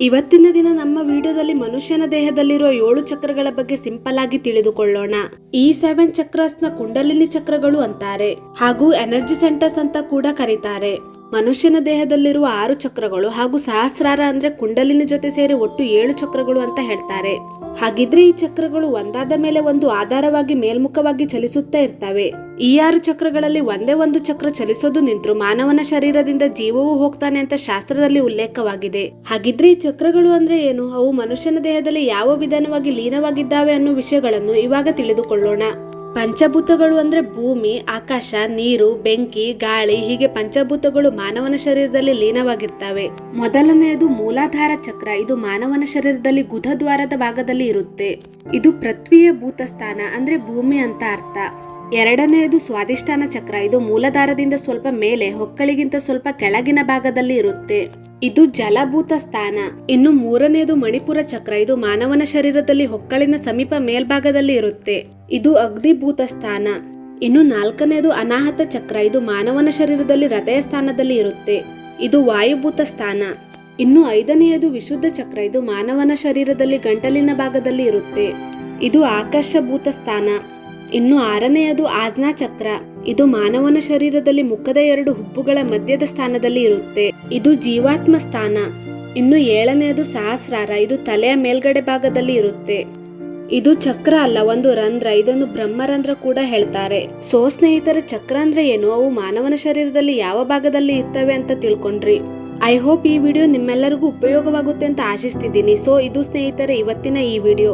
ಇವತ್ತಿನ ದಿನ ನಮ್ಮ ವಿಡಿಯೋದಲ್ಲಿ ಮನುಷ್ಯನ ದೇಹದಲ್ಲಿರುವ 7 ಚಕ್ರಗಳ ಬಗ್ಗೆ ಸಿಂಪಲ್ ಆಗಿ ತಿಳಿದುಕೊಳ್ಳೋಣ. ಈ 7 ಚಕ್ರಸ್ ನ ಕುಂಡಲಿನಿ ಚಕ್ರಗಳು ಅಂತಾರೆ ಹಾಗೂ ಎನರ್ಜಿ ಸೆಂಟರ್ಸ್ ಅಂತ ಕೂಡ ಕರೀತಾರೆ. ಮನುಷ್ಯನ ದೇಹದಲ್ಲಿರುವ 6 ಚಕ್ರಗಳು ಹಾಗೂ ಸಹಸ್ರಾರ ಅಂದ್ರೆ ಕುಂಡಲಿನಿ ಜೊತೆ ಸೇರಿ ಒಟ್ಟು 7 ಚಕ್ರಗಳು ಅಂತ ಹೇಳ್ತಾರೆ. ಹಾಗಿದ್ರೆ ಈ ಚಕ್ರಗಳು ಒಂದಾದ ಮೇಲೆ ಒಂದು ಆಧಾರವಾಗಿ ಮೇಲ್ಮುಖವಾಗಿ ಚಲಿಸುತ್ತಾ ಇರ್ತವೆ. ಈ 6 ಚಕ್ರಗಳಲ್ಲಿ ಒಂದೇ ಒಂದು ಚಕ್ರ ಚಲಿಸೋದು ನಿಂತ್ರು ಮಾನವನ ಶರೀರದಿಂದ ಜೀವವು ಹೋಗ್ತಾನೆ ಅಂತ ಶಾಸ್ತ್ರದಲ್ಲಿ ಉಲ್ಲೇಖವಾಗಿದೆ. ಹಾಗಿದ್ರೆ ಈ ಚಕ್ರಗಳು ಅಂದ್ರೆ ಏನು, ಅವು ಮನುಷ್ಯನ ದೇಹದಲ್ಲಿ ಯಾವ ವಿಧಾನವಾಗಿ ಲೀನವಾಗಿದ್ದಾವೆ ಅನ್ನೋ ವಿಷಯಗಳನ್ನು ಇವಾಗ ತಿಳಿದುಕೊಳ್ಳೋಣ. ಪಂಚಭೂತಗಳು ಅಂದ್ರೆ ಭೂಮಿ, ಆಕಾಶ, ನೀರು, ಬೆಂಕಿ, ಗಾಳಿ ಹೀಗೆ ಪಂಚಭೂತಗಳು ಮಾನವನ ಶರೀರದಲ್ಲಿ ಲೀನವಾಗಿರ್ತವೆ. ಮೊದಲನೆಯದು ಮೂಲಾಧಾರ ಚಕ್ರ. ಇದು ಮಾನವನ ಶರೀರದಲ್ಲಿ ಗುದದ್ವಾರದ ಭಾಗದಲ್ಲಿ ಇರುತ್ತೆ. ಇದು ಪೃಥ್ವಿಯ ಭೂತ ಸ್ಥಾನ ಅಂದ್ರೆ ಭೂಮಿ ಅಂತ ಅರ್ಥ. ಎರಡನೆಯದು ಸ್ವಾಧಿಷ್ಠಾನ ಚಕ್ರ. ಇದು ಮೂಲಾಧಾರದಿಂದ ಸ್ವಲ್ಪ ಮೇಲೆ, ಹೊಕ್ಕಳಿಗಿಂತ ಸ್ವಲ್ಪ ಕೆಳಗಿನ ಭಾಗದಲ್ಲಿ ಇರುತ್ತೆ. ಇದು ಜಲಭೂತ ಸ್ಥಾನ. ಇನ್ನು ಮೂರನೆಯದು ಮಣಿಪುರ ಚಕ್ರ. ಇದು ಮಾನವನ ಶರೀರದಲ್ಲಿ ಹೊಕ್ಕಳಿನ ಸಮೀಪ ಮೇಲ್ಭಾಗದಲ್ಲಿ ಇರುತ್ತೆ. ಇದು ಅಗ್ನಿಭೂತ ಸ್ಥಾನ. ಇನ್ನು ನಾಲ್ಕನೆಯದು ಅನಾಹತ ಚಕ್ರ. ಇದು ಮಾನವನ ಶರೀರದಲ್ಲಿ ಹೃದಯ ಸ್ಥಾನದಲ್ಲಿ ಇರುತ್ತೆ. ಇದು ವಾಯುಭೂತ ಸ್ಥಾನ. ಇನ್ನು ಐದನೆಯದು ವಿಶುದ್ಧ ಚಕ್ರ. ಇದು ಮಾನವನ ಶರೀರದಲ್ಲಿ ಗಂಟಲಿನ ಭಾಗದಲ್ಲಿ ಇರುತ್ತೆ. ಇದು ಆಕಾಶಭೂತ ಸ್ಥಾನ. ಇನ್ನು ಆರನೆಯದು ಆಜ್ಞಾ ಚಕ್ರ. ಇದು ಮಾನವನ ಶರೀರದಲ್ಲಿ ಮುಖದ 2 ಹುಬ್ಬುಗಳ ಮಧ್ಯದ ಸ್ಥಾನದಲ್ಲಿ ಇರುತ್ತೆ. ಇದು ಜೀವಾತ್ಮ ಸ್ಥಾನ. ಇನ್ನು ಏಳನೆಯದು ಸಹಸ್ರಾರ. ಇದು ತಲೆಯ ಮೇಲ್ಗಡೆ ಭಾಗದಲ್ಲಿ ಇರುತ್ತೆ. ಇದು ಚಕ್ರ ಅಲ್ಲ, ಒಂದು ರಂಧ್ರ. ಇದನ್ನು ಬ್ರಹ್ಮರಂಧ್ರ ಕೂಡ ಹೇಳ್ತಾರೆ. ಸೋ ಸ್ನೇಹಿತರೆ, ಚಕ್ರ ಅಂದ್ರೆ ಏನು, ಅವು ಮಾನವನ ಶರೀರದಲ್ಲಿ ಯಾವ ಭಾಗದಲ್ಲಿ ಇರ್ತವೆ ಅಂತ ತಿಳ್ಕೊಂಡ್ರಿ. ಐ ಹೋಪ್ ಈ ವಿಡಿಯೋ ನಿಮ್ಮೆಲ್ಲರಿಗೂ ಉಪಯೋಗವಾಗುತ್ತೆ ಅಂತ ಆಶಿಸ್ತಿದ್ದೀನಿ. ಸೊ ಇದು ಸ್ನೇಹಿತರೆ ಇವತ್ತಿನ ಈ ವಿಡಿಯೋ.